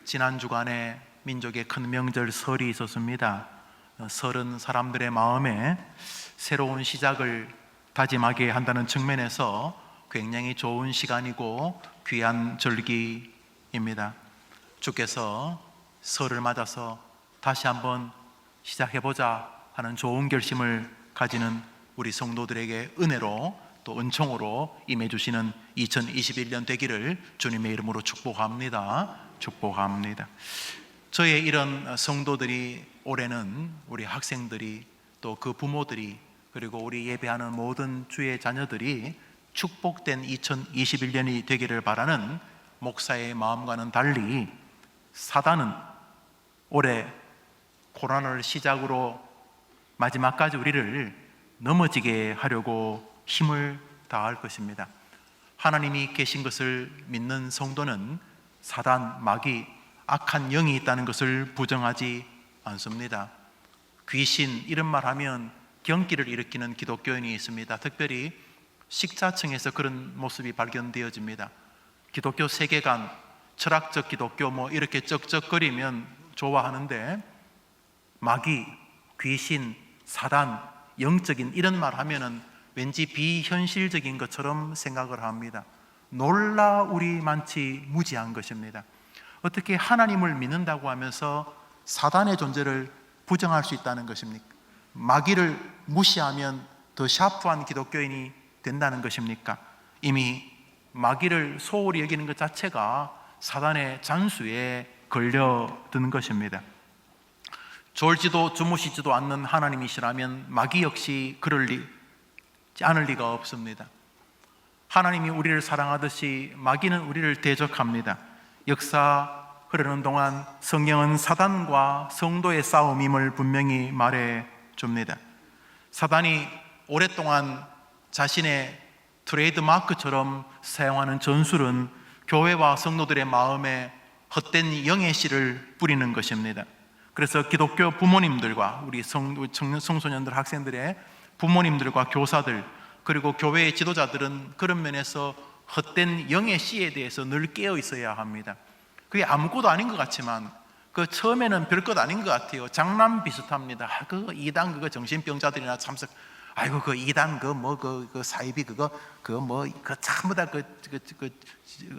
지난 주간에 민족의 큰 명절 설이 있었습니다. 설은 사람들의 마음에 새로운 시작을 다짐하게 한다는 측면에서 굉장히 좋은 시간이고 귀한 절기입니다. 주께서 설을 맞아서 다시 한번 시작해보자 하는 좋은 결심을 가지는 우리 성도들에게 은혜로 또 은총으로 임해주시는 2021년 되기를 주님의 이름으로 축복합니다. 저의 이런 성도들이 올해는 우리 학생들이 또 그 부모들이 그리고 우리 예배하는 모든 주의 자녀들이 축복된 2021년이 되기를 바라는 목사의 마음과는 달리 사단은 올해 고난을 시작으로 마지막까지 우리를 넘어지게 하려고 힘을 다할 것입니다. 하나님이 계신 것을 믿는 성도는 사단, 마귀, 악한 영이 있다는 것을 부정하지 않습니다. 귀신 이런 말 하면 경기를 일으키는 기독교인이 있습니다. 특별히 식자층에서 그런 모습이 발견되어집니다. 기독교 세계관, 철학적 기독교 이렇게 쩍쩍거리면 좋아하는데 마귀, 귀신, 사단, 영적인 이런 말 하면은 왠지 비현실적인 것처럼 생각을 합니다. 놀라우리 많지 무지한 것입니다. 어떻게 하나님을 믿는다고 하면서 사단의 존재를 부정할 수 있다는 것입니까? 마귀를 무시하면 더 샤프한 기독교인이 된다는 것입니까? 이미 마귀를 소홀히 여기는 것 자체가 사단의 잔수에 걸려드는 것입니다. 졸지도 주무시지도 않는 하나님이시라면 마귀 역시 그럴 않을 리가 없습니다. 하나님이 우리를 사랑하듯이 마귀는 우리를 대적합니다. 역사 흐르는 동안 성경은 사단과 성도의 싸움임을 분명히 말해 줍니다. 사단이 오랫동안 자신의 트레이드 마크처럼 사용하는 전술은 교회와 성도들의 마음에 헛된 영의 씨를 뿌리는 것입니다. 그래서 기독교 부모님들과 우리 청소년들, 학생들의 부모님들과 교사들 그리고 교회의 지도자들은 그런 면에서 헛된 영의 씨에 대해서 늘 깨어 있어야 합니다. 그게 아무것도 아닌 것 같지만 처음에는 별것 아닌 것 같아요. 장난 비슷합니다. 그거 이단 그거 정신병자들이나 참석 아이고 그 이단 그 사이비 그거 전부 다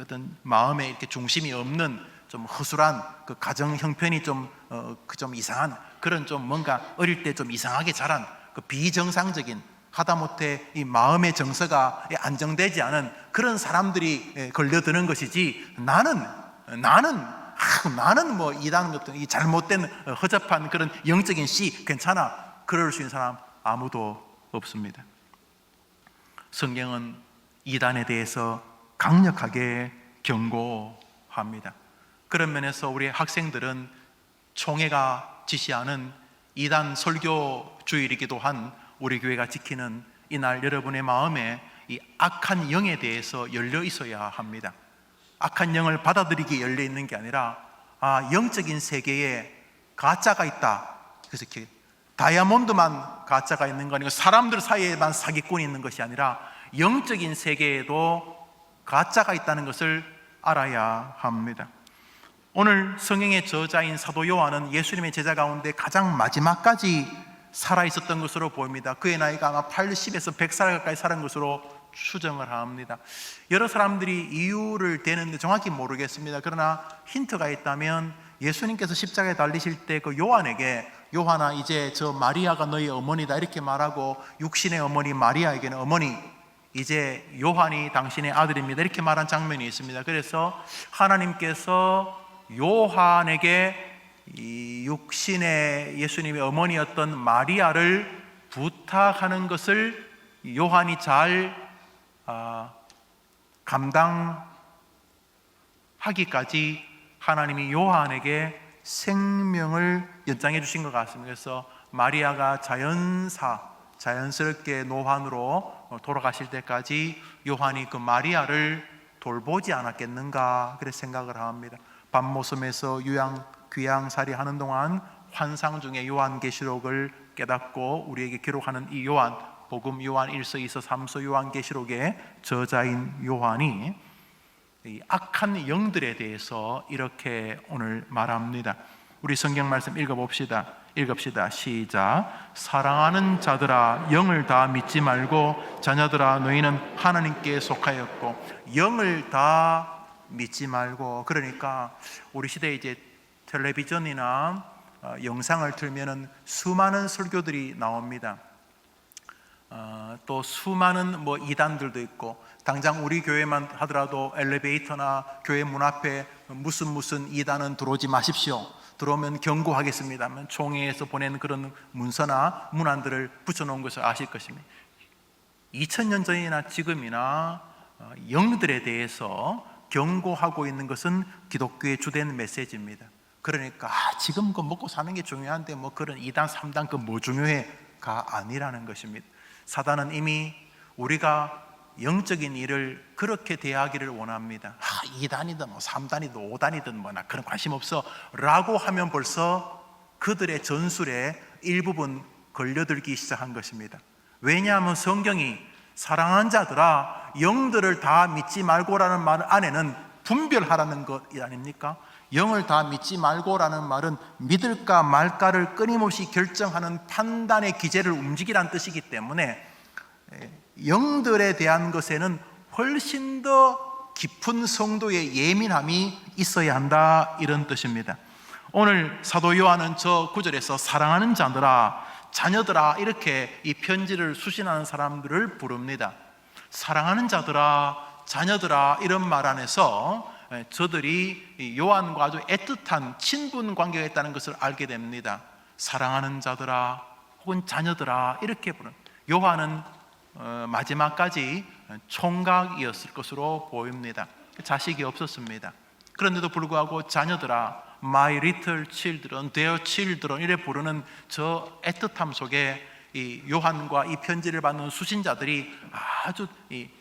어떤 마음에 이렇게 중심이 없는 좀 허술한 그 가정 형편이 좀 이상한 그런 좀 뭔가 어릴 때 좀 이상하게 자란 그 비정상적인 하다못해 이 마음의 정서가 안정되지 않은 그런 사람들이 걸려드는 것이지 나는 이단 같은 이 잘못된 허접한 그런 영적인 씨 괜찮아 그럴 수 있는 사람 아무도 없습니다. 성경은 이단에 대해서 강력하게 경고합니다. 그런 면에서 우리 학생들은 총회가 지시하는 이단 설교 주일이기도 한 우리 교회가 지키는 이날 여러분의 마음에 이 악한 영에 대해서 열려 있어야 합니다. 악한 영을 받아들이기에 열려 있는 게 아니라 영적인 세계에 가짜가 있다. 그래서 다이아몬드만 가짜가 있는 거 아니고 사람들 사이에만 사기꾼이 있는 것이 아니라 영적인 세계에도 가짜가 있다는 것을 알아야 합니다. 오늘 성경의 저자인 사도 요한은 예수님의 제자 가운데 가장 마지막까지 살아있었던 것으로 보입니다. 그의 나이가 아마 80에서 100살 가까이 살은 것으로 추정을 합니다. 여러 사람들이 이유를 대는데 정확히 모르겠습니다. 그러나 힌트가 있다면 예수님께서 십자가에 달리실 때 그 요한에게 요한아 이제 저 마리아가 너희 어머니다 이렇게 말하고 육신의 어머니 마리아에게는 어머니 이제 요한이 당신의 아들입니다 이렇게 말한 장면이 있습니다. 그래서 하나님께서 요한에게 이 육신의 예수님의 어머니였던 마리아를 부탁하는 것을 요한이 잘 감당하기까지 하나님이 요한에게 생명을 연장해 주신 것 같습니다. 그래서 마리아가 자연스럽게 노환으로 돌아가실 때까지 요한이 그 마리아를 돌보지 않았겠는가 그렇게 생각을 합니다. 밤모섬에서 귀양살이 하는 동안 환상 중에 요한계시록을 깨닫고 우리에게 기록하는 이 요한 복음 요한 1서 2서 3서 요한계시록의 저자인 요한이 이 악한 영들에 대해서 이렇게 오늘 말합니다. 우리 성경 말씀 읽읍시다. 시작. 사랑하는 자들아, 영을 다 믿지 말고 자녀들아, 너희는 하나님께 속하였고. 영을 다 믿지 말고. 그러니까 우리 시대에 이제 텔레비전이나 영상을 틀면은 수많은 설교들이 나옵니다. 또 수많은 이단들도 있고, 당장 우리 교회만 하더라도 엘리베이터나 교회 문 앞에 무슨 이단은 들어오지 마십시오, 들어오면 경고하겠습니다, 총회에서 보낸 그런 문서나 문안들을 붙여놓은 것을 아실 것입니다. 2000년 전이나 지금이나 영들에 대해서 경고하고 있는 것은 기독교의 주된 메시지입니다. 그러니까 지금 먹고 사는 게 중요한데 그런 2단 3단 뭐 중요해가 아니라는 것입니다. 사단은 이미 우리가 영적인 일을 그렇게 대하기를 원합니다. 2단이든 3단이든 5단이든 나 그런 관심 없어 라고 하면 벌써 그들의 전술에 일부분 걸려들기 시작한 것입니다. 왜냐하면 성경이 사랑하는 자들아, 영들을 다 믿지 말고라는 말 안에는 분별하라는 것 아닙니까? 영을 다 믿지 말고라는 말은 믿을까 말까를 끊임없이 결정하는 판단의 기제를 움직이라는 뜻이기 때문에 영들에 대한 것에는 훨씬 더 깊은 성도의 예민함이 있어야 한다, 이런 뜻입니다. 오늘 사도 요한은 저 구절에서 사랑하는 자들아, 자녀들아, 이렇게 이 편지를 수신하는 사람들을 부릅니다. 사랑하는 자들아, 자녀들아, 이런 말 안에서 저들이 요한과 아주 애틋한 친분 관계가 있다는 것을 알게 됩니다. 사랑하는 자들아 혹은 자녀들아, 이렇게 부른 요한은 마지막까지 총각이었을 것으로 보입니다. 자식이 없었습니다. 그런데도 불구하고 자녀들아, My little children, their children, 이래 부르는 저 애틋함 속에 이 요한과 이 편지를 받는 수신자들이 아주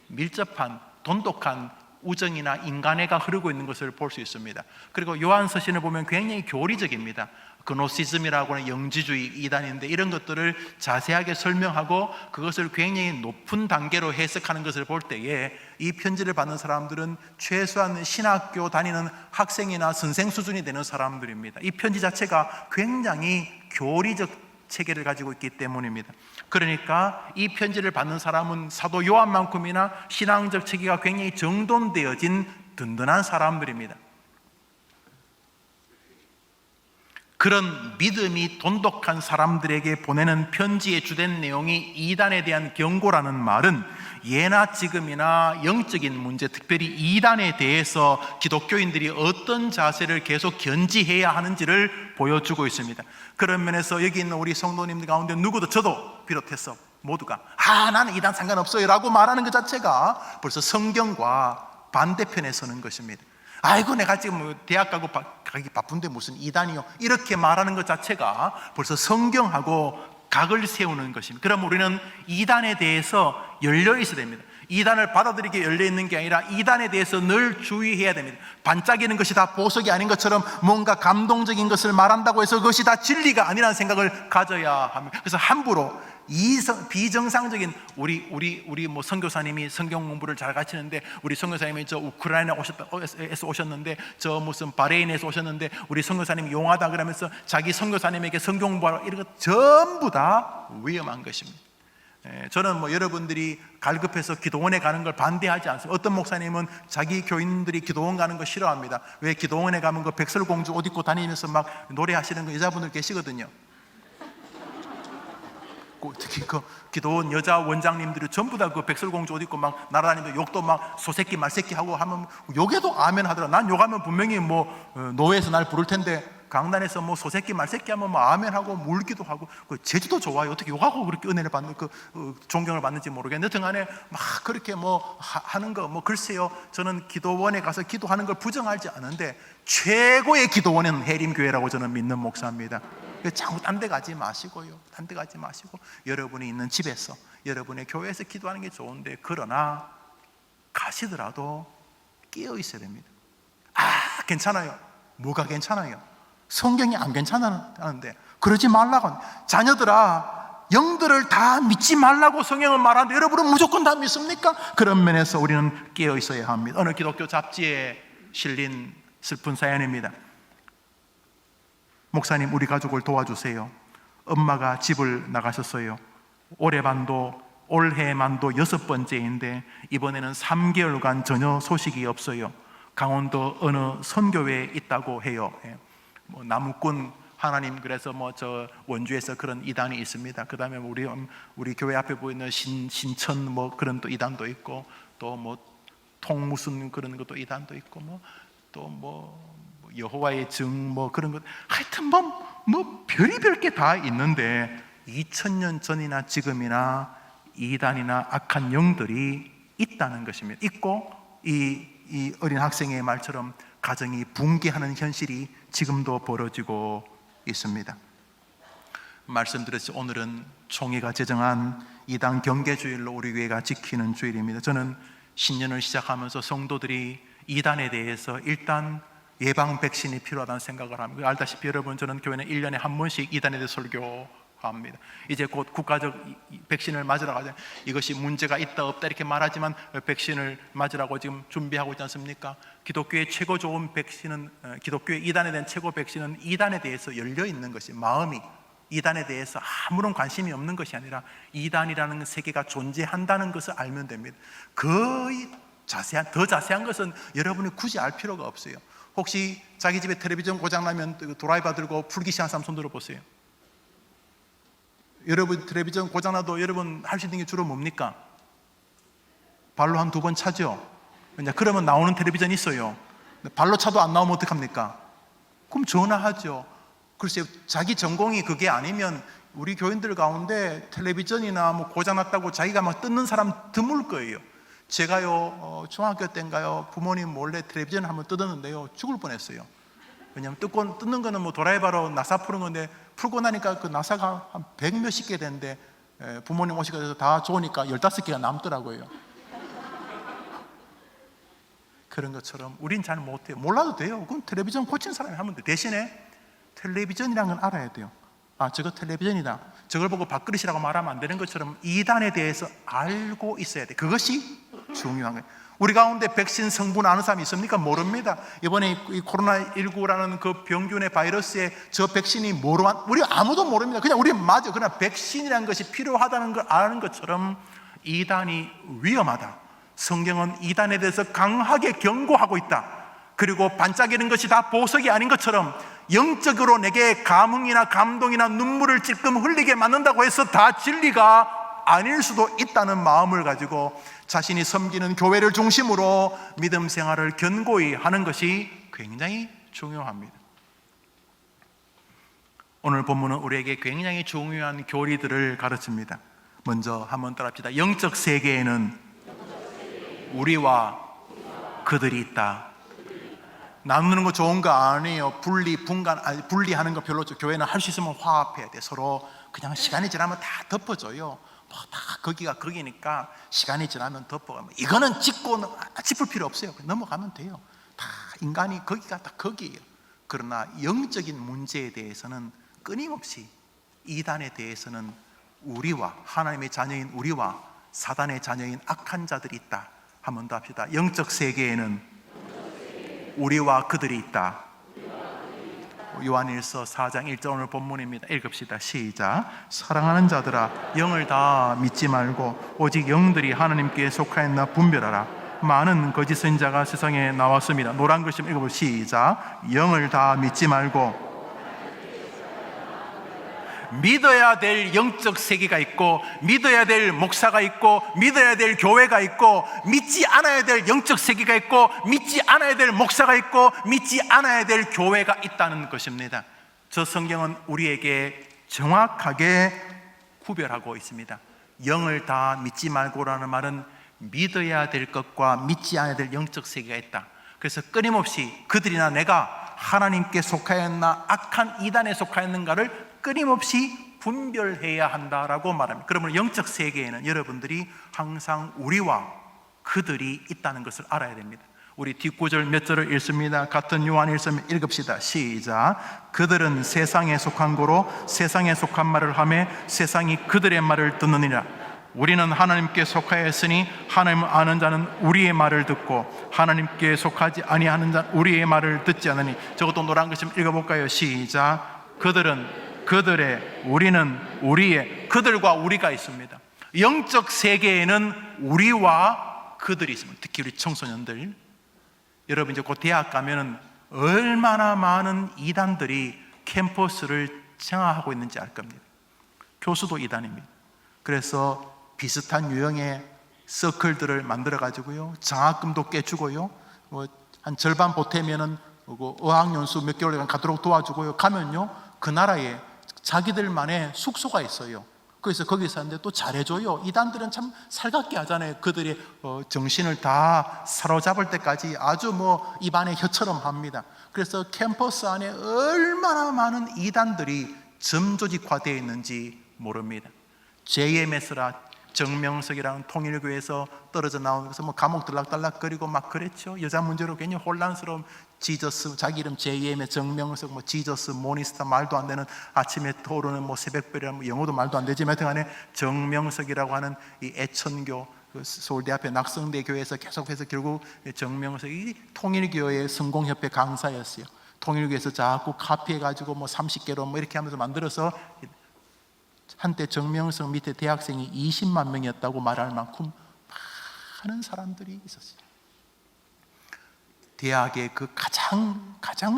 밀접한 돈독한 우정이나 인간애가 흐르고 있는 것을 볼 수 있습니다. 그리고 요한 서신을 보면 굉장히 교리적입니다. 그노시즘이라고 하는 영지주의 이단인데, 이런 것들을 자세하게 설명하고 그것을 굉장히 높은 단계로 해석하는 것을 볼 때에 이 편지를 받는 사람들은 최소한 신학교 다니는 학생이나 선생 수준이 되는 사람들입니다. 이 편지 자체가 굉장히 교리적 체계를 가지고 있기 때문입니다. 그러니까 이 편지를 받는 사람은 사도 요한만큼이나 신앙적 체계가 굉장히 정돈되어진 든든한 사람들입니다. 그런 믿음이 돈독한 사람들에게 보내는 편지의 주된 내용이 이단에 대한 경고라는 말은 예나 지금이나 영적인 문제, 특별히 이단에 대해서 기독교인들이 어떤 자세를 계속 견지해야 하는지를 보여주고 있습니다. 그런 면에서 여기 있는 우리 성도님들 가운데 누구도, 저도 비롯해서 모두가 나는 이단 상관없어요 라고 말하는 것 자체가 벌써 성경과 반대편에 서는 것입니다. 아이고 내가 지금 대학 가기 바쁜데 무슨 이단이요, 이렇게 말하는 것 자체가 벌써 성경하고 각을 세우는 것입니다. 그럼 우리는 이단에 대해서 열려 있어야 됩니다. 이단을 받아들이게 열려 있는 게 아니라 이단에 대해서 늘 주의해야 됩니다. 반짝이는 것이 다 보석이 아닌 것처럼 뭔가 감동적인 것을 말한다고 해서 그것이 다 진리가 아니라는 생각을 가져야 합니다. 그래서 함부로 비정상적인 우리 선교사님이 성경 공부를 잘 가르치는데, 우리 선교사님이 저 우크라이나에서 오셨는데, 저 무슨 바레인에서 오셨는데 우리 선교사님이 용하다 그러면서 자기 선교사님에게 성경 공부하라, 이런 것 전부 다 위험한 것입니다. 저는 여러분들이 갈급해서 기도원에 가는 걸 반대하지 않습니다. 어떤 목사님은 자기 교인들이 기도원 가는 거 싫어합니다. 왜? 기도원에 가면 그 백설공주 옷 입고 다니면서 막 노래하시는 여자분들 계시거든요. 특히 그 기도원 여자 원장님들이 전부 다 그 백설공주 옷 입고 막 날아다니면서 욕도 막 소새끼 말새끼 하고 하면 욕에도 아멘 하더라. 난 욕하면 분명히 노예에서 날 부를 텐데, 강단에서 소새끼 말새끼 하면 아멘 하고 물기도 하고, 제주도 좋아요. 어떻게 욕하고 그렇게 은혜를 받는, 존경을 받는지 모르겠는데, 등안에 막 그렇게 하는 거, 글쎄요. 저는 기도원에 가서 기도하는 걸 부정하지 않은데 최고의 기도원은 해림교회라고 저는 믿는 목사입니다. 자꾸 딴 데 가지 마시고요. 딴 데 가지 마시고 여러분이 있는 집에서, 여러분의 교회에서 기도하는 게 좋은데, 그러나 가시더라도 깨어 있어야 됩니다. 괜찮아요. 뭐가 괜찮아요? 성경이 안 괜찮다는데 그러지 말라고. 자녀들아, 영들을 다 믿지 말라고 성경은 말하는데 여러분은 무조건 다 믿습니까? 그런 면에서 우리는 깨어 있어야 합니다. 어느 기독교 잡지에 실린 슬픈 사연입니다. 목사님, 우리 가족을 도와주세요. 엄마가 집을 나가셨어요. 올해만도 6번째인데 이번에는 3개월간 전혀 소식이 없어요. 강원도 어느 선교회에 있다고 해요. 나무꾼 하나님, 그래서 저 원주에서 그런 이단이 있습니다. 그 다음에 우리 교회 앞에 보이는 신천 그런 또 이단도 있고, 또 통 무슨 그런 것도 이단도 있고, 또 여호와의 증 그런 것, 하여튼 별의별 게 다 있는데 2000년 전이나 지금이나 이단이나 악한 영들이 있다는 것입니다. 있고 이 어린 학생의 말처럼 가정이 붕괴하는 현실이 지금도 벌어지고 있습니다. 말씀드렸죠. 오늘은 총회가 제정한 이단 경계주일로 우리 교회가 지키는 주일입니다. 저는 신년을 시작하면서 성도들이 이단에 대해서 일단 예방 백신이 필요하다는 생각을 합니다. 알다시피 여러분, 저는 교회는 1년에 한 번씩 이단에 대해 설교합니다. 이제 곧 국가적 백신을 맞으러 가자. 이것이 문제가 있다 없다 이렇게 말하지만 백신을 맞으라고 지금 준비하고 있지 않습니까? 기독교의 최고 좋은 백신은, 기독교의 이단에 대한 최고 백신은 이단에 대해서 열려 있는 것이, 마음이 이단에 대해서 아무런 관심이 없는 것이 아니라 이단이라는 세계가 존재한다는 것을 알면 됩니다. 거의 더 자세한 것은 여러분이 굳이 알 필요가 없어요. 혹시 자기 집에 텔레비전 고장나면 드라이버 들고 풀기 시작한 사람 손 들어보세요. 여러분 텔레비전 고장나도 여러분 할 수 있는 게 주로 뭡니까? 발로 한 2번 차죠. 그러면 나오는 텔레비전 있어요. 발로 차도 안 나오면 어떡합니까? 그럼 전화하죠. 글쎄요, 자기 전공이 그게 아니면 우리 교인들 가운데 텔레비전이나 고장났다고 자기가 막 뜯는 사람 드물 거예요. 제가요, 중학교 때인가요, 부모님 몰래 텔레비전 한번 뜯었는데요, 죽을 뻔했어요. 왜냐하면 뜯는 거는 드라이버로 나사 푸는 건데, 풀고 나니까 그 나사가 한 100몇십 개 되는데 부모님 오시고 다 좋으니까 15개가 남더라고요. 그런 것처럼 우린 잘 못해요. 몰라도 돼요. 그럼 텔레비전 고친 사람이 하면 돼. 대신에 텔레비전이라는 건 알아야 돼요. 아, 저거 텔레비전이다. 저걸 보고 밥그릇이라고 말하면 안 되는 것처럼 이단에 대해서 알고 있어야 돼. 그것이 중요한 거예요. 우리 가운데 백신 성분 아는 사람이 있습니까? 모릅니다. 이번에 이 코로나19라는 그 병균의 바이러스에 저 백신이 우리 아무도 모릅니다. 그냥 우리 맞아. 그냥 백신이라는 것이 필요하다는 걸 아는 것처럼 이단이 위험하다. 성경은 이단에 대해서 강하게 경고하고 있다. 그리고 반짝이는 것이 다 보석이 아닌 것처럼 영적으로 내게 감흥이나 감동이나 눈물을 찔끔 흘리게 만든다고 해서 다 진리가 아닐 수도 있다는 마음을 가지고 자신이 섬기는 교회를 중심으로 믿음 생활을 견고히 하는 것이 굉장히 중요합니다. 오늘 본문은 우리에게 굉장히 중요한 교리들을 가르칩니다. 먼저 한번 따라합시다. 영적 세계에는 우리와 그들이 있다. 나누는 거 좋은 거 아니에요. 분리하는 거 별로. 교회는 할 수 있으면 화합해야 돼. 서로 그냥 시간이 지나면 다 덮어져요. 다 거기가 거기니까 시간이 지나면 덮어가면, 이거는 짚을 필요 없어요. 넘어가면 돼요. 다 인간이 거기가 다 거기예요. 그러나 영적인 문제에 대해서는 끊임없이, 이단에 대해서는 우리와, 하나님의 자녀인 우리와 사단의 자녀인 악한 자들이 있다. 한 번 더 합시다. 영적 세계에는 우리와 그들이 있다. 요한일서 4장 1절 오늘 본문입니다. 읽읍시다. 시작. 사랑하는 자들아, 영을 다 믿지 말고 오직 영들이 하나님께 속하였나 분별하라. 많은 거짓 선지자가 세상에 나왔습니다. 노란 글씨 읽어보세요. 시작. 영을 다 믿지 말고. 믿어야 될 영적 세계가 있고, 믿어야 될 목사가 있고, 믿어야 될 교회가 있고, 믿지 않아야 될 영적 세계가 있고, 믿지 않아야 될 목사가 있고, 믿지 않아야 될 교회가 있다는 것입니다. 저 성경은 우리에게 정확하게 구별하고 있습니다. 영을 다 믿지 말고라는 말은 믿어야 될 것과 믿지 않아야 될 영적 세계가 있다. 그래서 끊임없이 그들이나 내가 하나님께 속하였나 악한 이단에 속하였는가를 끊임없이 분별해야 한다라고 말합니다. 그러면 영적 세계에는 여러분들이 항상 우리와 그들이 있다는 것을 알아야 됩니다. 우리 뒷구절 몇 절을 읽습니다. 같은 요한일서 읽읍시다. 시작. 그들은 세상에 속한 거로 세상에 속한 말을 하며 세상이 그들의 말을 듣느니라. 우리는 하나님께 속하였으니 하나님을 아는 자는 우리의 말을 듣고 하나님께 속하지 아니하는 자는 우리의 말을 듣지 않으니. 저것도 노란 글 좀 읽어볼까요? 시작. 그들은 그들의, 우리는 우리의. 그들과 우리가 있습니다. 영적 세계에는 우리와 그들이 있습니다. 특히 우리 청소년들, 여러분 이제 곧 대학 가면은 얼마나 많은 이단들이 캠퍼스를 장악하고 있는지 알 겁니다. 교수도 이단입니다. 그래서 비슷한 유형의 서클들을 만들어 가지고요, 장학금도 깨주고요, 한 절반 보태면은 어학연수 몇 개월간 가도록 도와주고요. 가면요, 그 나라에 자기들만의 숙소가 있어요. 그래서 거기 사는데 또 잘해줘요. 이단들은 참 살갑게 하잖아요. 그들의 정신을 다 사로잡을 때까지 아주 입안의 혀처럼 합니다. 그래서 캠퍼스 안에 얼마나 많은 이단들이 점조직화되어 있는지 모릅니다. JMS라 정명석이라는 통일교에서 떨어져 나오면서 감옥 들락달락거리고 막 그랬죠. 여자 문제로 괜히 혼란스러운 지저스, 자기 이름 JM의 정명석, 지저스, 모니스타, 말도 안 되는 아침에 떠오르는 새벽별이라는 영어도 말도 안 되지만 하여튼간에 정명석이라고 하는 이 애천교, 서울대 앞에 낙성대 교회에서 계속해서 결국 정명석이 통일교의 성공협회 강사였어요. 통일교에서 자꾸 카피해가지고 30개로 이렇게 하면서 만들어서 한때 정명석 밑에 대학생이 20만 명이었다고 말할 만큼 많은 사람들이 있었어요. 대학의 그 가장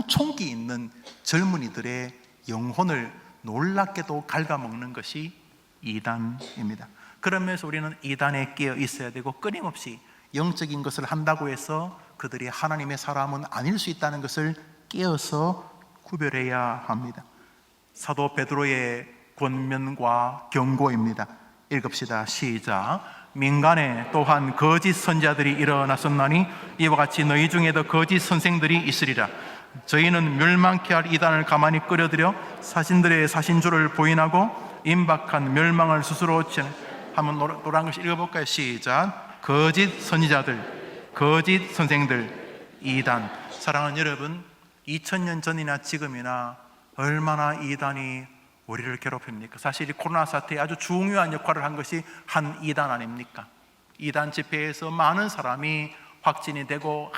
총기 있는 젊은이들의 영혼을 놀랍게도 갉아먹는 것이 이단입니다. 그러면서 우리는 이단에 끼어 있어야 되고, 끊임없이 영적인 것을 한다고 해서 그들이 하나님의 사람은 아닐 수 있다는 것을 깨어서 구별해야 합니다. 사도 베드로의 권면과 경고입니다. 읽읍시다. 시작. 민간에 또한 거짓 선지자들이 일어났었나니 이와 같이 너희 중에도 거짓 선생들이 있으리라. 저희는 멸망케 할 이단을 가만히 끌어들여 사신들의 사신주를 부인하고 임박한 멸망을 스스로 한번 노란 글씨 읽어볼까요? 시작. 거짓 선지자들, 거짓 선생들, 이단. 사랑하는 여러분, 2000년 전이나 지금이나 얼마나 이단이 우리를 괴롭힙니까? 사실 이 코로나 사태에 아주 중요한 역할을 한 것이 한 이단 아닙니까? 이단 집회에서 많은 사람이 확진이 되고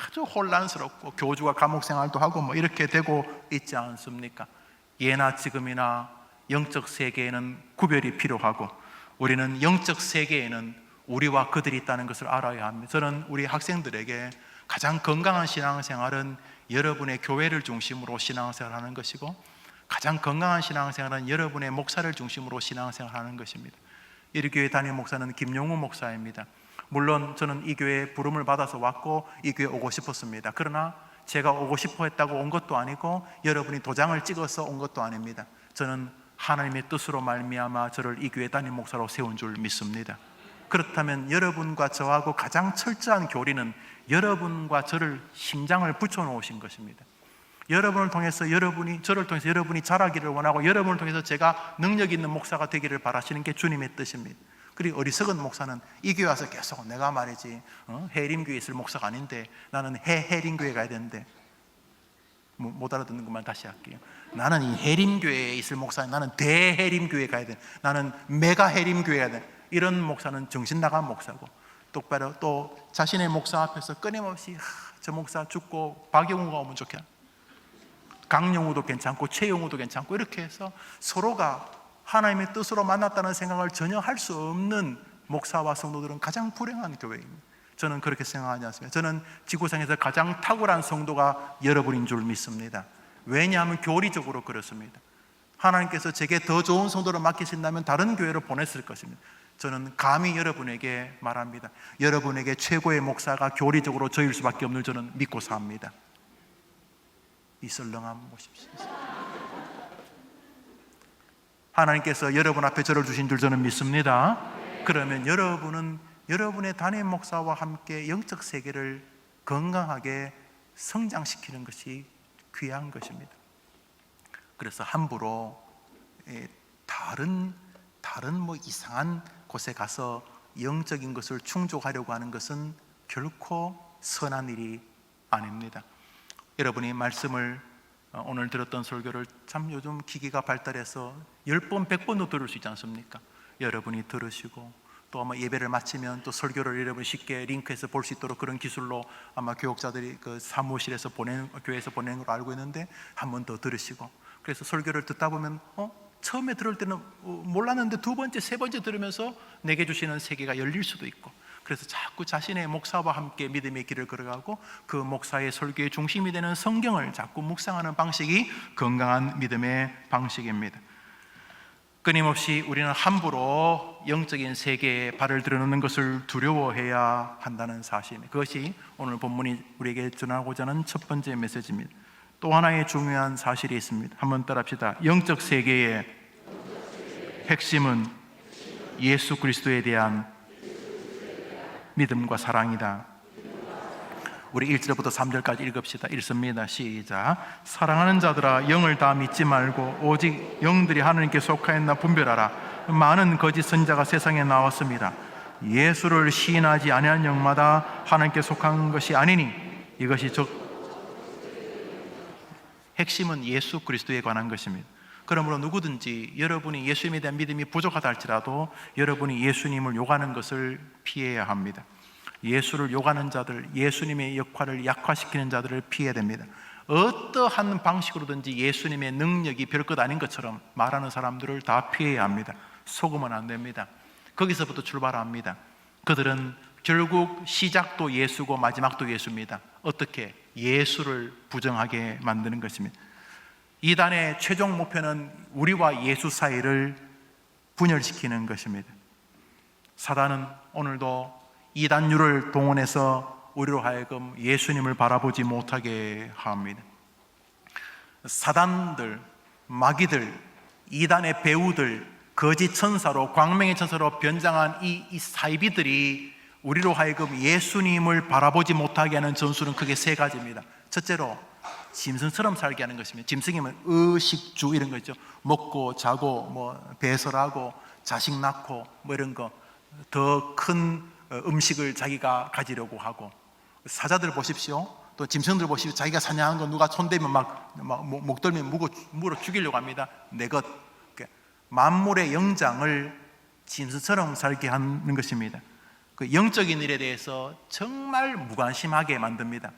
아주 혼란스럽고 교주가 감옥 생활도 하고 이렇게 되고 있지 않습니까? 예나 지금이나 영적 세계에는 구별이 필요하고, 우리는 영적 세계에는 우리와 그들이 있다는 것을 알아야 합니다. 저는 우리 학생들에게 가장 건강한 신앙생활은 여러분의 교회를 중심으로 신앙생활하는 것이고, 가장 건강한 신앙생활은 여러분의 목사를 중심으로 신앙생활하는 것입니다. 이 교회 담임 목사는 김용우 목사입니다. 물론 저는 이 교회에 부름을 받아서 왔고 이 교회에 오고 싶었습니다. 그러나 제가 오고 싶어 했다고 온 것도 아니고 여러분이 도장을 찍어서 온 것도 아닙니다. 저는 하나님의 뜻으로 말미암아 저를 이 교회 담임 목사로 세운 줄 믿습니다. 그렇다면 여러분과 저하고 가장 철저한 교리는 여러분과 저를 심장을 붙여놓으신 것입니다. 여러분을 통해서 저를 통해서 여러분이 자라기를 원하고, 여러분을 통해서 제가 능력 있는 목사가 되기를 바라시는 게 주님의 뜻입니다. 그리고 어리석은 목사는 이 교회 와서 계속 내가 말이지 해림교회에 있을 목사가 아닌데 나는 해림교회에 가야 되는데, 못 알아듣는 것만 다시 할게요. 나는 이 해림교회에 있을 목사, 나는 대해림교회에 가야 돼, 나는 메가 해림교회에 가야 돼. 이런 목사는 정신 나간 목사고, 똑바로 또 자신의 목사 앞에서 끊임없이 저 목사 죽고 박영우가 오면 좋겠다, 강영우도 괜찮고 최영우도 괜찮고, 이렇게 해서 서로가 하나님의 뜻으로 만났다는 생각을 전혀 할 수 없는 목사와 성도들은 가장 불행한 교회입니다. 저는 그렇게 생각하지 않습니다. 저는 지구상에서 가장 탁월한 성도가 여러분인 줄 믿습니다. 왜냐하면 교리적으로 그렇습니다. 하나님께서 제게 더 좋은 성도를 맡기신다면 다른 교회로 보냈을 것입니다. 저는 감히 여러분에게 말합니다. 여러분에게 최고의 목사가 교리적으로 저일 수밖에 없는 저는 믿고 삽니다. 이 썰렁함 보십시오. 하나님께서 여러분 앞에 저를 주신 줄 저는 믿습니다. 그러면 여러분은 여러분의 담임 목사와 함께 영적 세계를 건강하게 성장시키는 것이 귀한 것입니다. 그래서 함부로 다른 이상한 곳에 가서 영적인 것을 충족하려고 하는 것은 결코 선한 일이 아닙니다. 여러분이 말씀을 오늘 들었던 설교를 참 요즘 기기가 발달해서 10번, 100번도 들을 수 있지 않습니까? 여러분이 들으시고 또 아마 예배를 마치면 또 설교를 여러분 쉽게 링크해서 볼 수 있도록 그런 기술로 아마 교육자들이 그 사무실에서 교회에서 보내는 걸 알고 있는데 한 번 더 들으시고, 그래서 설교를 듣다 보면 처음에 들을 때는 몰랐는데 두 번째, 세 번째 들으면서 내게 주시는 세계가 열릴 수도 있고, 그래서 자꾸 자신의 목사와 함께 믿음의 길을 걸어가고 그 목사의 설교의 중심이 되는 성경을 자꾸 묵상하는 방식이 건강한 믿음의 방식입니다. 끊임없이 우리는 함부로 영적인 세계에 발을 들여놓는 것을 두려워해야 한다는 사실입니다. 그것이 오늘 본문이 우리에게 전하고자 하는 첫 번째 메시지입니다. 또 하나의 중요한 사실이 있습니다. 한번 따라합시다. 영적 세계의 핵심은 예수 그리스도에 대한 믿음과 사랑이다. 우리 1절부터 3절까지 읽읍시다. 읽습니다. 시작. 사랑하는 자들아, 영을 다 믿지 말고 오직 영들이 하나님께 속하였나 분별하라. 많은 거짓 선지자가 세상에 나왔습니다. 예수를 시인하지 아니한 영마다 하나님께 속한 것이 아니니 이것이 핵심은 예수 그리스도에 관한 것입니다. 그러므로 누구든지 여러분이 예수님에 대한 믿음이 부족하다 할지라도 여러분이 예수님을 욕하는 것을 피해야 합니다. 예수를 욕하는 자들, 예수님의 역할을 약화시키는 자들을 피해야 됩니다. 어떠한 방식으로든지 예수님의 능력이 별것 아닌 것처럼 말하는 사람들을 다 피해야 합니다. 속으면 안 됩니다. 거기서부터 출발합니다. 그들은 결국 시작도 예수고 마지막도 예수입니다. 어떻게? 예수를 부정하게 만드는 것입니다. 이단의 최종 목표는 우리와 예수 사이를 분열시키는 것입니다. 사단은 오늘도 이단류를 동원해서 우리로 하여금 예수님을 바라보지 못하게 합니다. 사단들, 마귀들, 이단의 배우들, 거짓 천사로, 광명의 천사로 변장한 이 사이비들이 우리로 하여금 예수님을 바라보지 못하게 하는 전술은 크게 세 가지입니다. 첫째로 짐승처럼 살게 하는 것입니다. 짐승이면 의식주 이런 거 있죠. 먹고 자고 배설하고 자식 낳고 이런 거, 더 큰 음식을 자기가 가지려고 하고, 사자들 보십시오. 또 짐승들 보십시오. 자기가 사냥한 거 누가 손대면 목덜미 물어 죽이려고 합니다. 내 것. 만물의 영장을 짐승처럼 살게 하는 것입니다. 그 영적인 일에 대해서 정말 무관심하게 만듭니다.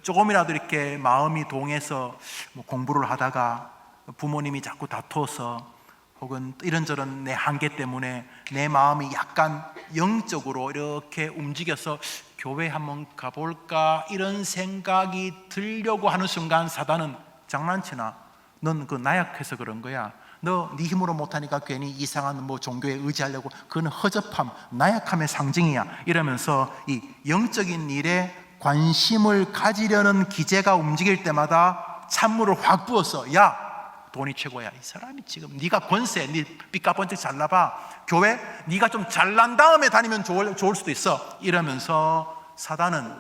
조금이라도 이렇게 마음이 동해서 공부를 하다가 부모님이 자꾸 다투어서 혹은 이런저런 내 한계 때문에 내 마음이 약간 영적으로 이렇게 움직여서 교회 한번 가볼까 이런 생각이 들려고 하는 순간 사단은 장난치나? 넌 그 나약해서 그런 거야. 너 네 힘으로 못하니까 괜히 이상한 종교에 의지하려고, 그건 허접함, 나약함의 상징이야 이러면서 이 영적인 일에 관심을 가지려는 기제가 움직일 때마다 찬물을 확 부어서, 야, 돈이 최고야. 이 사람이 지금 네가 권세, 네 삐까번쩍 잘나봐. 교회 네가 좀 잘난 다음에 다니면 좋을 수도 있어. 이러면서 사단은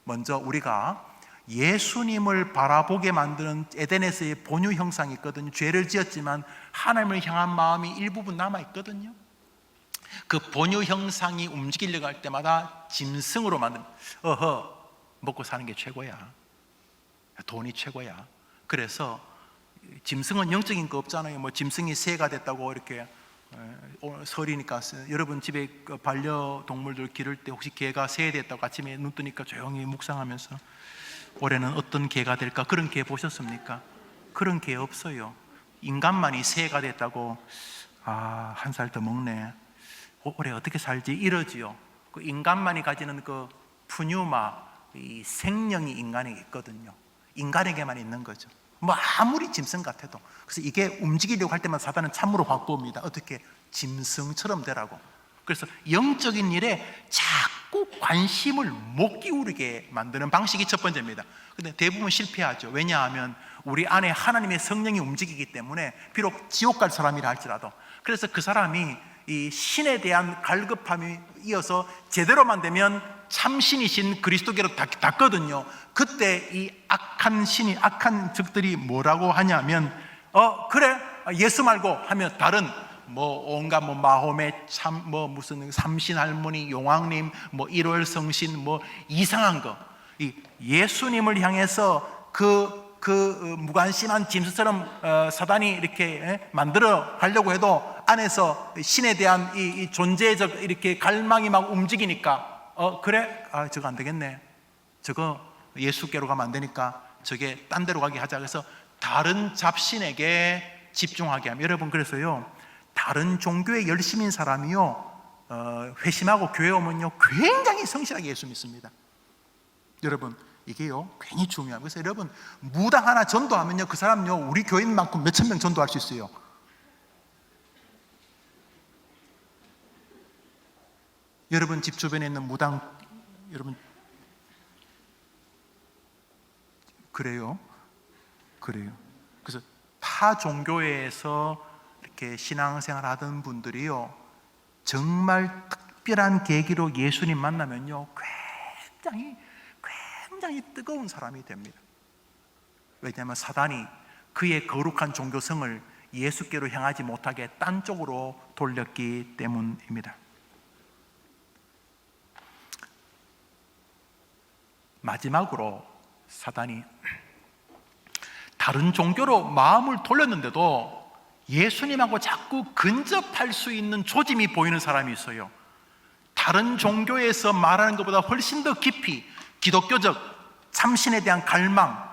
먼저 우리가 예수님을 바라보게 만드는 에덴에서의 본유 형상이 있거든요. 죄를 지었지만 하나님을 향한 마음이 일부분 남아있거든요. 그 본유 형상이 움직이려고 할 때마다 짐승으로 만든, 먹고 사는 게 최고야. 돈이 최고야. 그래서 짐승은 영적인 거 없잖아요. 짐승이 새가 됐다고 이렇게, 오늘 설이니까 여러분 집에 반려동물들 기를 때 혹시 개가 새 됐다고 아침에 눈 뜨니까 조용히 묵상하면서 올해는 어떤 개가 될까, 그런 개 보셨습니까? 그런 개 없어요. 인간만이 새가 됐다고, 한 살 더 먹네, 올해 어떻게 살지, 이러지요. 그 인간만이 가지는 그 푸뉴마, 이 생명이 인간에게 있거든요. 인간에게만 있는 거죠. 아무리 짐승 같아도. 그래서 이게 움직이려고 할 때마다 사단은 참으로 확 봅니다. 어떻게? 짐승처럼 되라고. 그래서 영적인 일에 자꾸 관심을 못 기울이게 만드는 방식이 첫 번째입니다. 근데 대부분 실패하죠. 왜냐하면 우리 안에 하나님의 성령이 움직이기 때문에, 비록 지옥 갈 사람이라 할지라도. 그래서 그 사람이 이 신에 대한 갈급함이 이어서 제대로만 되면 참신이신 그리스도께로 닿거든요. 그때 이 악한 신이, 악한 적들이 뭐라고 하냐면, 그래, 예수 말고 하면 다른 뭐 온갖 뭐 마호메 참 뭐 무슨 삼신 할머니, 용왕님, 뭐 일월 성신 뭐 이상한 거, 이 예수님을 향해서 그 무관심한 짐승처럼 사단이 이렇게 만들어 가려고 해도 안에서 신에 대한 이 존재적 이렇게 갈망이 막 움직이니까 그래? 저거 안 되겠네. 저거 예수께로 가면 안 되니까 저게 딴 데로 가게 하자. 그래서 다른 잡신에게 집중하게 하면, 여러분 그래서요 다른 종교에 열심인 사람이요 회심하고 교회 오면요 굉장히 성실하게 예수 믿습니다. 여러분 이게요 굉장히 중요합니다. 그래서 여러분 무당 하나 전도하면요 그 사람요 우리 교인만큼 몇천 명 전도할 수 있어요. 여러분 집 주변에 있는 무당 여러분 그래요? 그래서 타 종교에서 이렇게 신앙생활 하던 분들이요 정말 특별한 계기로 예수님 만나면요 굉장히 뜨거운 사람이 됩니다. 왜냐하면 사단이 그의 거룩한 종교성을 예수께로 향하지 못하게 딴 쪽으로 돌렸기 때문입니다. 마지막으로 사단이 다른 종교로 마음을 돌렸는데도 예수님하고 자꾸 근접할 수 있는 조짐이 보이는 사람이 있어요. 다른 종교에서 말하는 것보다 훨씬 더 깊이 기독교적 참신에 대한 갈망,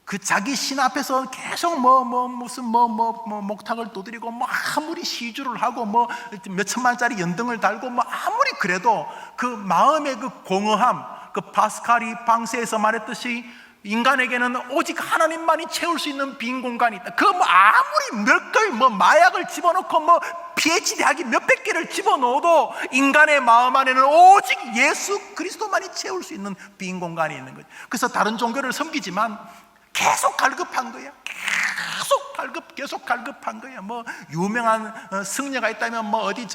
그 자기 신 앞에서 계속 무슨 목탁을 두드리고 아무리 시주를 하고 몇 천만짜리 연등을 달고 아무리 그래도 그 마음의 그 공허함, 그 파스칼이 방세에서 말했듯이 인간에게는 오직 하나님만이 채울 수 있는 빈 공간이 있다. 아무리 몇 걸 마약을 집어넣고 PhD 학위 몇백 개를 집어넣어도 인간의 마음 안에는 오직 예수 그리스도만이 채울 수 있는 빈 공간이 있는 거죠. 그래서 다른 종교를 섬기지만 계속 갈급한 거야. 계속 갈급한 거야. 유명한 승려가 있다면 어디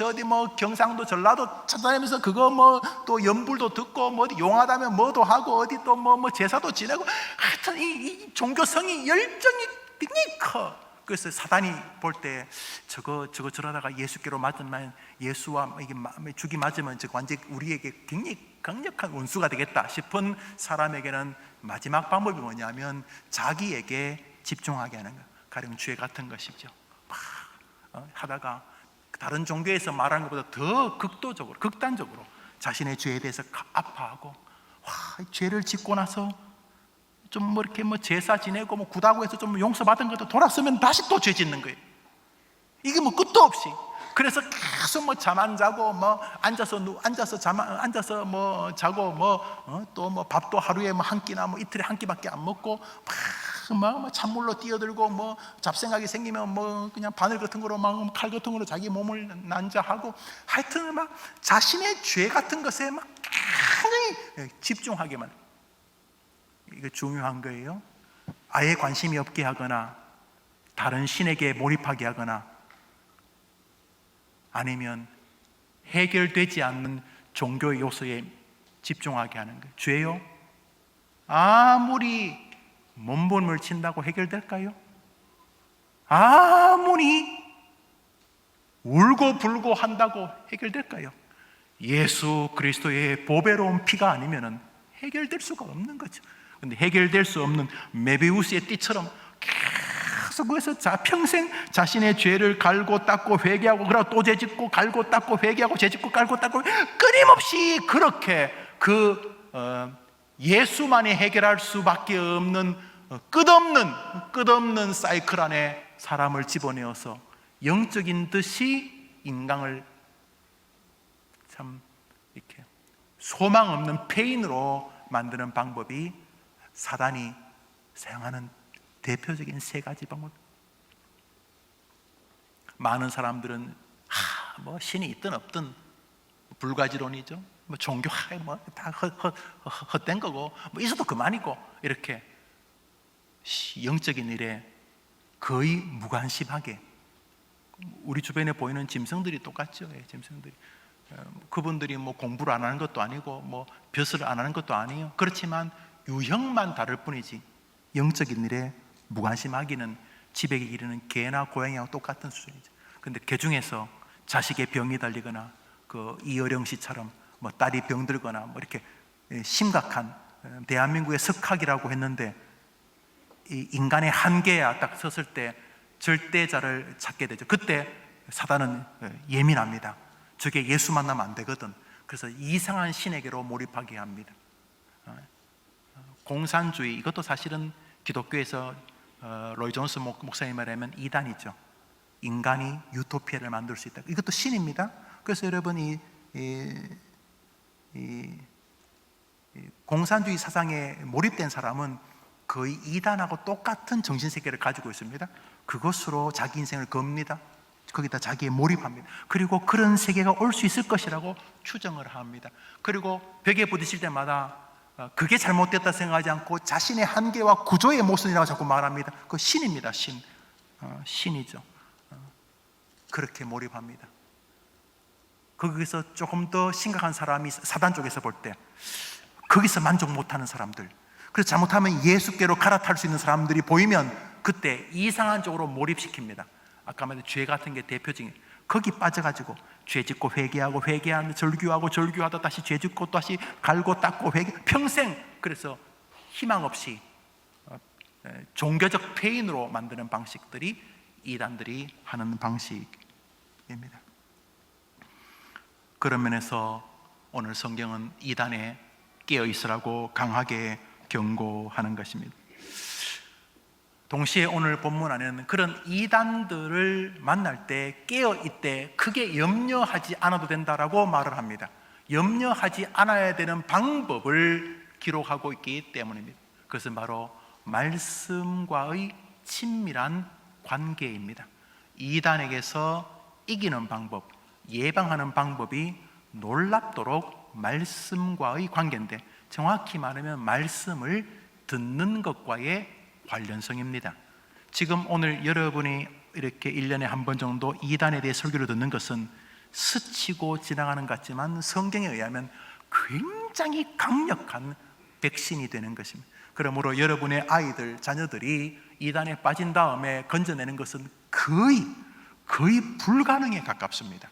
경상도 전라도 찾아다니면서 그거 또 연불도 듣고 어디 용하다면 뭐도 하고 어디 또 제사도 지내고 하여튼 이 종교성이 열정이 굉장히 커. 그래서 사단이 볼 때 저러다가 예수께로 맞으면 예수와 이게 죽이 맞으면 완전 우리에게 굉장히 강력한 원수가 되겠다 싶은 사람에게는 마지막 방법이 뭐냐면 자기에게 집중하게 하는 거예요. 가령 죄 같은 것이죠. 하다가 다른 종교에서 말하는 것보다 더 극단적으로 자신의 죄에 대해서 아파하고 죄를 짓고 나서 좀 이렇게 제사 지내고 구다고 해서 좀 용서받은 것도 돌았으면 다시 또 죄 짓는 거예요. 이게 끝도 없이. 그래서 계속 잠 안 자고 앉아서 자고 또 밥도 하루에 한 끼나 이틀에 한 끼밖에 안 먹고 찬물로 뛰어들고 잡생각이 생기면 그냥 바늘 같은 거로 칼 같은 거로 자기 몸을 난자하고 하여튼 자신의 죄 같은 것에 굉장히 집중하게만. 이거 중요한 거예요. 아예 관심이 없게 하거나 다른 신에게 몰입하게 하거나 아니면 해결되지 않는 종교의 요소에 집중하게 하는 거예요. 죄요? 아무리 몸부림을 친다고 해결될까요? 아무리 울고 불고 한다고 해결될까요? 예수 그리스도의 보배로운 피가 아니면 해결될 수가 없는 거죠. 근데 해결될 수 없는 메비우스의 띠처럼 계속 거기서 평생 자신의 죄를 갈고 닦고 회개하고 그러고 또 죄짓고 갈고 닦고 회개하고 죄짓고 갈고 닦고 끊임없이 그렇게 예수만이 해결할 수밖에 없는 끝없는 사이클 안에 사람을 집어넣어서 영적인 듯이 인간을 참 이렇게 소망 없는 페인으로 만드는 방법이 사단이 사용하는 대표적인 세 가지 방법. 많은 사람들은 신이 있든 없든 불가지론이죠. 종교 다 헛된 거고 있어도 그만이고 이렇게 영적인 일에 거의 무관심하게. 우리 주변에 보이는 짐승들이 똑같죠. 짐승들이 그분들이 공부를 안 하는 것도 아니고 벼슬을 안 하는 것도 아니에요. 그렇지만 유형만 다를 뿐이지 영적인 일에 무관심하기는 집에 기르는 개나 고양이하고 똑같은 수준이죠. 근데 그 중에서 자식의 병이 달리거나 그 이어령 씨처럼 뭐 딸이 병들거나 뭐 이렇게 심각한 대한민국의 석학이라고 했는데 이 인간의 한계야 딱 섰을 때 절대자를 찾게 되죠. 그때 사단은 예민합니다. 저게 예수 만나면 안 되거든. 그래서 이상한 신에게로 몰입하게 합니다. 공산주의, 이것도 사실은 기독교에서 로이 존스 목사님 말하면 이단이죠. 인간이 유토피아를 만들 수 있다. 이것도 신입니다. 그래서 여러분 이 공산주의 사상에 몰입된 사람은 거의 이단하고 똑같은 정신세계를 가지고 있습니다. 그것으로 자기 인생을 겁니다. 거기다 자기에 몰입합니다. 그리고 그런 세계가 올 수 있을 것이라고 추정을 합니다. 그리고 벽에 부딪힐 때마다 그게 잘못됐다 생각하지 않고 자신의 한계와 구조의 모순이라고 자꾸 말합니다. 그 신입니다. 신이죠. 그렇게 몰입합니다. 거기서 조금 더 심각한 사람이 사단 쪽에서 볼 때 거기서 만족 못하는 사람들, 그래서 잘못하면 예수께로 갈아탈 수 있는 사람들이 보이면 그때 이상한 쪽으로 몰입시킵니다. 아까 말한 죄 같은 게 대표적인, 거기 빠져가지고 죄 짓고 회개하고 회개하는, 절규하고 절규하다 다시 죄 짓고 다시 갈고 닦고 회개, 평생. 그래서 희망 없이 종교적 폐인으로 만드는 방식들이 이단들이 하는 방식입니다. 그런 면에서 오늘 성경은 이단에 깨어 있으라고 강하게 경고하는 것입니다. 동시에 오늘 본문 안에는 그런 이단들을 만날 때 깨어 있되 크게 염려하지 않아도 된다라고 말을 합니다. 염려하지 않아야 되는 방법을 기록하고 있기 때문입니다. 그것은 바로 말씀과의 친밀한 관계입니다. 이단에게서 이기는 방법, 예방하는 방법이 놀랍도록 말씀과의 관계인데, 정확히 말하면 말씀을 듣는 것과의 관련성입니다. 지금 오늘 여러분이 이렇게 1년에 한 번 정도 이단에 대해 설교를 듣는 것은 스치고 지나가는 것 같지만 성경에 의하면 굉장히 강력한 백신이 되는 것입니다. 그러므로 여러분의 아이들, 자녀들이 이단에 빠진 다음에 건져내는 것은 거의 불가능에 가깝습니다.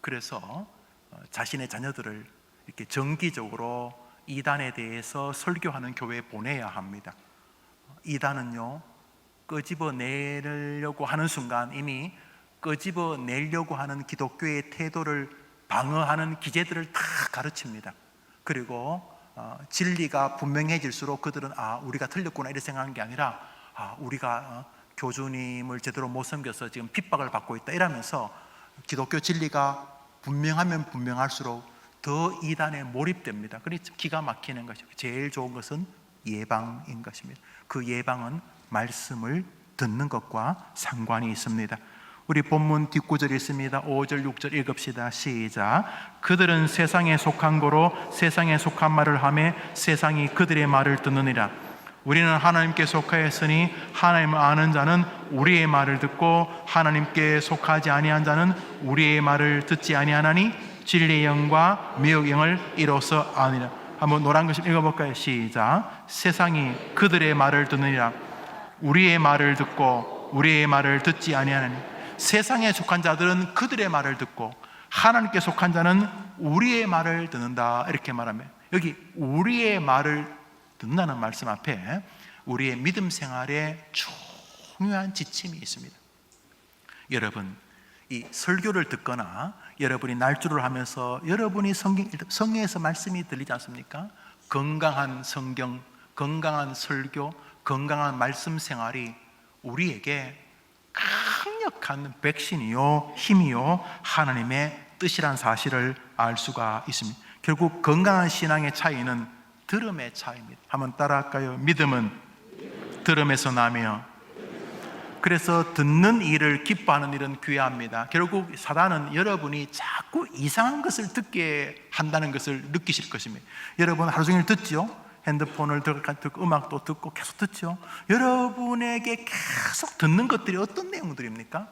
그래서 자신의 자녀들을 이렇게 정기적으로 이단에 대해서 설교하는 교회에 보내야 합니다. 이단은요, 끄집어내려고 하는 순간 이미 끄집어내려고 하는 기독교의 태도를 방어하는 기제들을 다 가르칩니다. 그리고 진리가 분명해질수록 그들은 우리가 틀렸구나 이렇게 생각하는 게 아니라 우리가 교주님을 제대로 못 섬겨서 지금 핍박을 받고 있다 이러면서 기독교 진리가 분명하면 분명할수록 더 이단에 몰입됩니다. 그래서 기가 막히는 것이고, 제일 좋은 것은 예방인 것입니다. 그 예방은 말씀을 듣는 것과 상관이 있습니다. 우리 본문 뒷구절이 있습니다. 5절 6절 읽읍시다. 시작. 그들은 세상에 속한 거로 세상에 속한 말을 하며 세상이 그들의 말을 듣느니라. 우리는 하나님께 속하였으니 하나님을 아는 자는 우리의 말을 듣고 하나님께 속하지 아니한 자는 우리의 말을 듣지 아니하나니 진리의 영과 미혹의 영을 이로써 아니라. 한번 노란 글씨 읽어볼까요? 시작. 세상이 그들의 말을 듣느니라. 우리의 말을 듣고 우리의 말을 듣지 아니하나니. 세상에 속한 자들은 그들의 말을 듣고 하나님께 속한 자는 우리의 말을 듣는다, 이렇게 말하면, 여기 우리의 말을 듣는다는 말씀 앞에 우리의 믿음 생활에 중요한 지침이 있습니다. 여러분, 이 설교를 듣거나 여러분이 날조를 하면서 여러분이 성경에서 말씀이 들리지 않습니까? 건강한 성경, 건강한 설교, 건강한 말씀 생활이 우리에게 강력한 백신이요, 힘이요, 하나님의 뜻이란 사실을 알 수가 있습니다. 결국 건강한 신앙의 차이는 들음의 차이입니다. 한번 따라할까요? 믿음은 들음에서 나며, 그래서 듣는 일을 기뻐하는 일은 귀합니다. 결국 사단은 여러분이 자꾸 이상한 것을 듣게 한다는 것을 느끼실 것입니다. 여러분 하루 종일 듣죠? 핸드폰을 듣고 음악도 듣고 계속 듣죠? 여러분에게 계속 듣는 것들이 어떤 내용들입니까?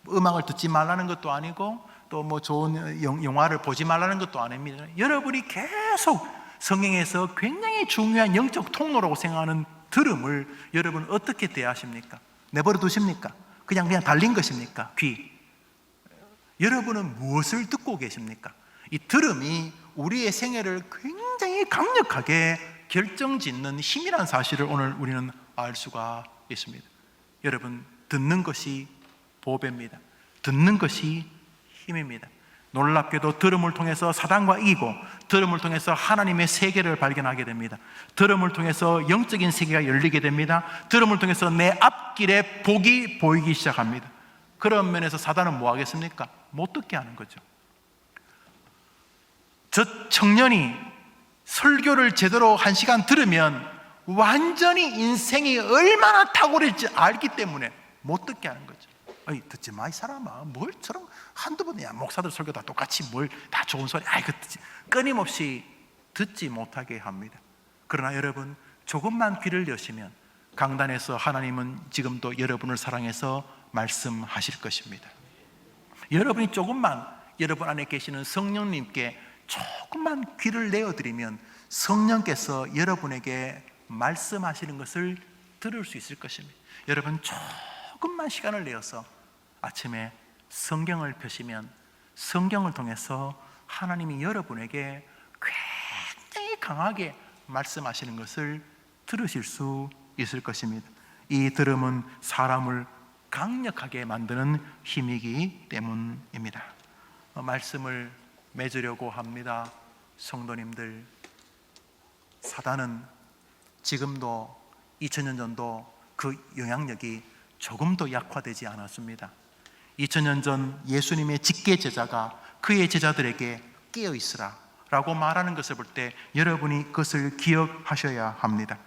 음악을 듣지 말라는 것도 아니고 또 뭐 좋은 영화를 보지 말라는 것도 아닙니다. 여러분이 계속 성경에서 굉장히 중요한 영적 통로라고 생각하는 들음을 여러분 어떻게 대하십니까? 내버려 두십니까? 그냥 달린 것입니까? 귀. 여러분은 무엇을 듣고 계십니까? 이 들음이 우리의 생애를 굉장히 강력하게 결정짓는 힘이라는 사실을 오늘 우리는 알 수가 있습니다. 여러분, 듣는 것이 보배입니다. 듣는 것이 힘입니다. 놀랍게도 들음을 통해서 사단과 이기고, 들음을 통해서 하나님의 세계를 발견하게 됩니다. 들음을 통해서 영적인 세계가 열리게 됩니다. 들음을 통해서 내 앞길에 복이 보이기 시작합니다. 그런 면에서 사단은 뭐 하겠습니까? 못 듣게 하는 거죠. 저 청년이 설교를 제대로 1시간 들으면 완전히 인생이 얼마나 탁월할지 알기 때문에 못 듣게 하는 거죠. 어이, 듣지 마, 이 사람아. 뭘 저런 한두 번이야. 목사들 설교 다 똑같이 뭘 다 좋은 소리. 끊임없이 듣지 못하게 합니다. 그러나 여러분, 조금만 귀를 여시면 강단에서 하나님은 지금도 여러분을 사랑해서 말씀하실 것입니다. 여러분이 조금만 여러분 안에 계시는 성령님께 조금만 귀를 내어드리면 성령께서 여러분에게 말씀하시는 것을 들을 수 있을 것입니다. 여러분, 조금만 시간을 내어서 아침에 성경을 펴시면 성경을 통해서 하나님이 여러분에게 굉장히 강하게 말씀하시는 것을 들으실 수 있을 것입니다. 이 들음은 사람을 강력하게 만드는 힘이기 때문입니다. 말씀을 맺으려고 합니다. 성도님들, 사단은 지금도 2000년 전도 그 영향력이 조금도 약화되지 않았습니다. 2000년 전 예수님의 직계 제자가 그의 제자들에게 깨어 있으라 라고 말하는 것을 볼 때 여러분이 그것을 기억하셔야 합니다.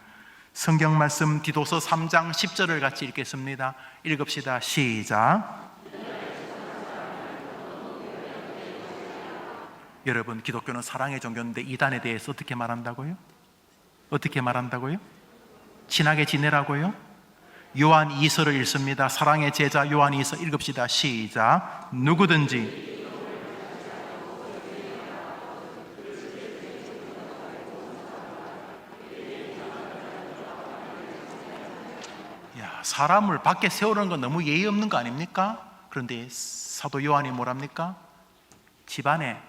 성경 말씀 디도서 3장 10절을 같이 읽겠습니다. 읽읍시다. 시작. 여러분, 기독교는 사랑의 종교인데 이단에 대해서 어떻게 말한다고요? 어떻게 말한다고요? 친하게 지내라고요? 요한 2서를 읽습니다. 사랑의 제자 요한 2서 읽읍시다. 시작. 누구든지 사람을 밖에 세우는 건 너무 예의 없는 거 아닙니까? 그런데 사도 요한이 뭐랍니까? 집안에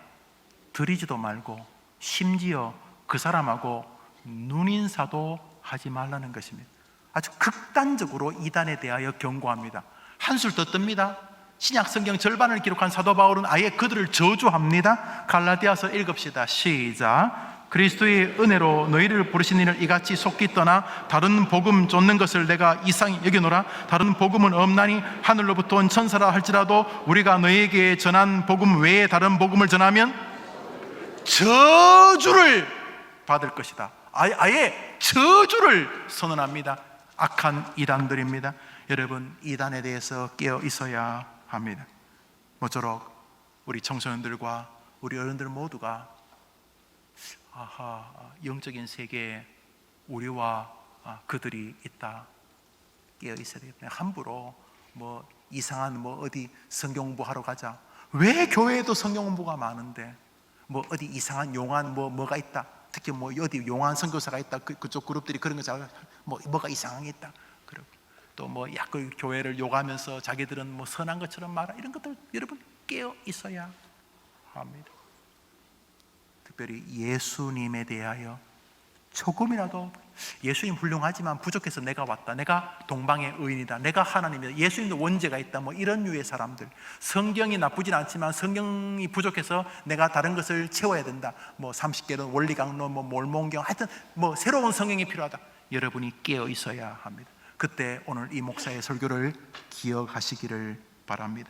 들이지도 말고 심지어 그 사람하고 눈인사도 하지 말라는 것입니다. 아주 극단적으로 이단에 대하여 경고합니다. 한술 더 뜹니다. 신약 성경 절반을 기록한 사도 바울은 아예 그들을 저주합니다. 갈라디아서 읽읍시다. 시작. 그리스도의 은혜로 너희를 부르신 이를 이같이 속기 떠나 다른 복음 쫓는 것을 내가 이상히 여기노라. 다른 복음은 없나니 하늘로부터 온 천사라 할지라도 우리가 너희에게 전한 복음 외에 다른 복음을 전하면 저주를 받을 것이다. 아예 저주를 선언합니다. 악한 이단들입니다. 여러분, 이단에 대해서 깨어 있어야 합니다. 모쪼록 우리 청소년들과 우리 어른들 모두가 영적인 세계에 우리와 그들이 있다, 깨어 있어야 되겠다. 함부로 뭐 이상한 뭐 어디 성경 공부하러 가자. 왜 교회에도 성경 공부가 많은데 뭐 어디 이상한 용한 뭐가 있다. 특히 뭐 어디 용한 선교사가 있다. 그쪽 그룹들이 그런 거 잘 뭐가 이상한 게 있다. 그리고 또 뭐 약간 교회를 욕하면서 자기들은 뭐 선한 것처럼 말하, 이런 것들 여러분 깨어 있어야 합니다. 특별히 예수님에 대하여 조금이라도 예수님 훌륭하지만 부족해서 내가 왔다, 내가 동방의 의인이다, 내가 하나님이다, 예수님도 원죄가 있다, 뭐 이런 류의 사람들, 성경이 나쁘진 않지만 성경이 부족해서 내가 다른 것을 채워야 된다, 뭐 30개론 원리강론, 뭐 몰몬경, 하여튼 뭐 새로운 성경이 필요하다. 여러분이 깨어 있어야 합니다. 그때 오늘 이 목사의 설교를 기억하시기를 바랍니다.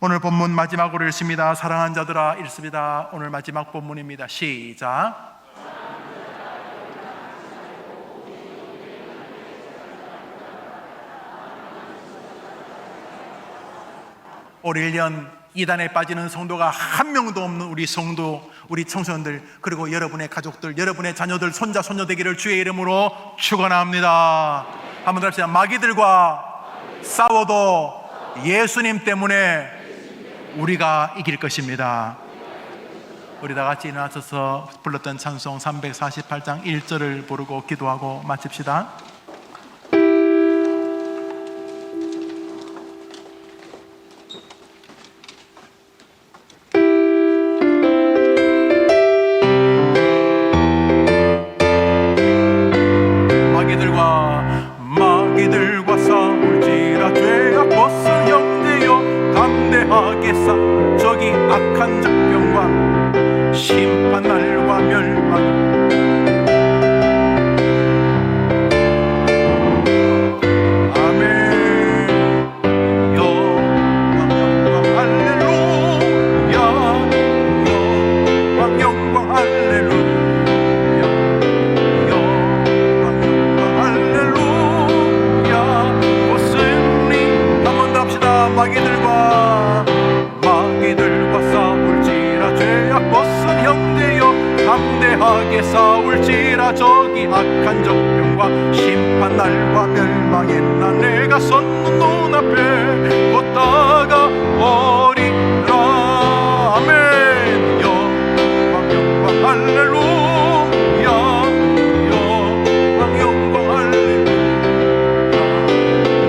오늘 본문 마지막으로 읽습니다. 사랑하는 자들아, 읽습니다. 오늘 마지막 본문입니다. 시작. 올 1년 이단에 빠지는 성도가 한 명도 없는 우리 성도, 우리 청소년들, 그리고 여러분의 가족들, 여러분의 자녀들, 손자, 손녀 되기를 주의 이름으로 축원합니다. 한번 더 합시다. 마귀들과 싸워도 예수님 때문에 우리가 이길 것입니다. 우리 다 같이 일어나셔서 불렀던 찬송 348장 1절을 부르고 기도하고 마칩시다. 내가 저기 악한 적병과 심판날과 멸망의 날 내가 섰는 눈앞에 곧 다가오리라. 아멘. 영광 영광 할렐루야. 영광 영광 할렐루야.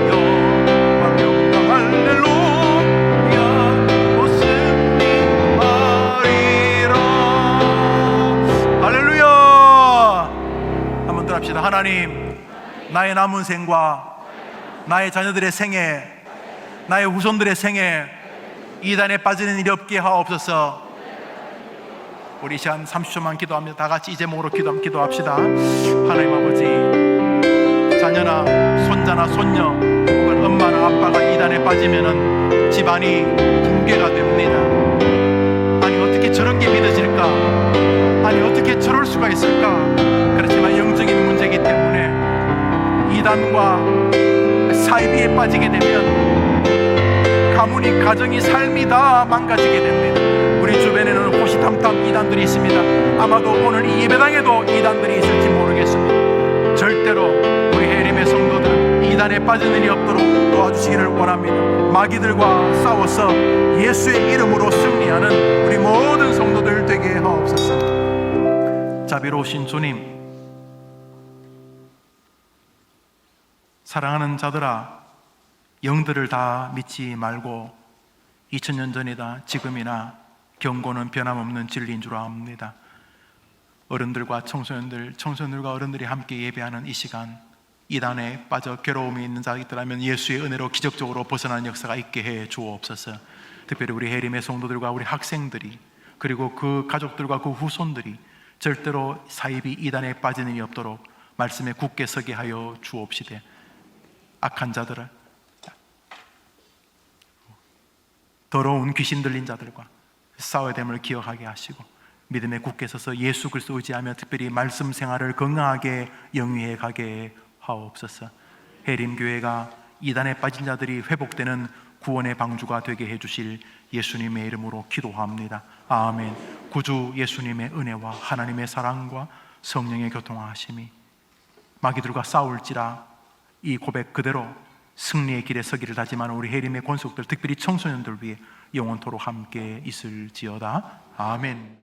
영광 영광 할렐루야. 곧 승리하리라. 할렐루야. 한번 더 합시다. 하나님, 나의 남은 생과 나의 자녀들의 생애, 나의 후손들의 생애 이단에 빠지는 일이 없게 하옵소서. 우리 시간 30초만 기도합니다. 다 같이 이 제목으로 기도합시다. 하나님 아버지, 자녀나 손자나 손녀 혹은 엄마나 아빠가 이단에 빠지면은 집안이 붕괴가 됩니다. 아니 어떻게 저런 게 믿어질까? 아니 어떻게 저럴 수가 있을까? 그렇지만 영적인 문제이기 때문에 이단과 사이비에 빠지게 되면 가문이, 가정이, 삶이 다 망가지게 됩니다. 우리 주변에는 호시탐탐 이단들이 있습니다. 아마도 오늘 이 예배당에도 이단들이 있을지 모르겠습니다. 절대로 우리 해림의 성도들 이단에 빠지는 일이 없도록 도와주시기를 원합니다. 마귀들과 싸워서 예수의 이름으로 승리하는 우리 모든 성도들 되게 하옵소서. 자비로우신 주님, 사랑하는 자들아, 영들을 다 믿지 말고 2000년 전이다 지금이나 경고는 변함없는 진리인 줄 압니다. 어른들과 청소년들과 어른들이 함께 예배하는 이 시간, 이단에 빠져 괴로움이 있는 자가 있더라면 예수의 은혜로 기적적으로 벗어나는 역사가 있게 해 주옵소서. 특별히 우리 해림의 성도들과 우리 학생들이, 그리고 그 가족들과 그 후손들이 절대로 사이비 이단에 빠지는 일이 없도록 말씀에 굳게 서게 하여 주옵시되, 악한 자들을, 더러운 귀신 들린 자들과 싸워야 됨을 기억하게 하시고 믿음에 굳게 서서 예수 그리스도 의지하며 특별히 말씀 생활을 건강하게 영위해 가게 하옵소서. 해림교회가 이단에 빠진 자들이 회복되는 구원의 방주가 되게 해주실 예수님의 이름으로 기도합니다. 아멘. 구주 예수님의 은혜와 하나님의 사랑과 성령의 교통하심이 마귀들과 싸울지라 이 고백 그대로 승리의 길에 서기를 다짐하는 우리 해림의 권속들, 특별히 청소년들 위해 영원토록 함께 있을지어다. 아멘.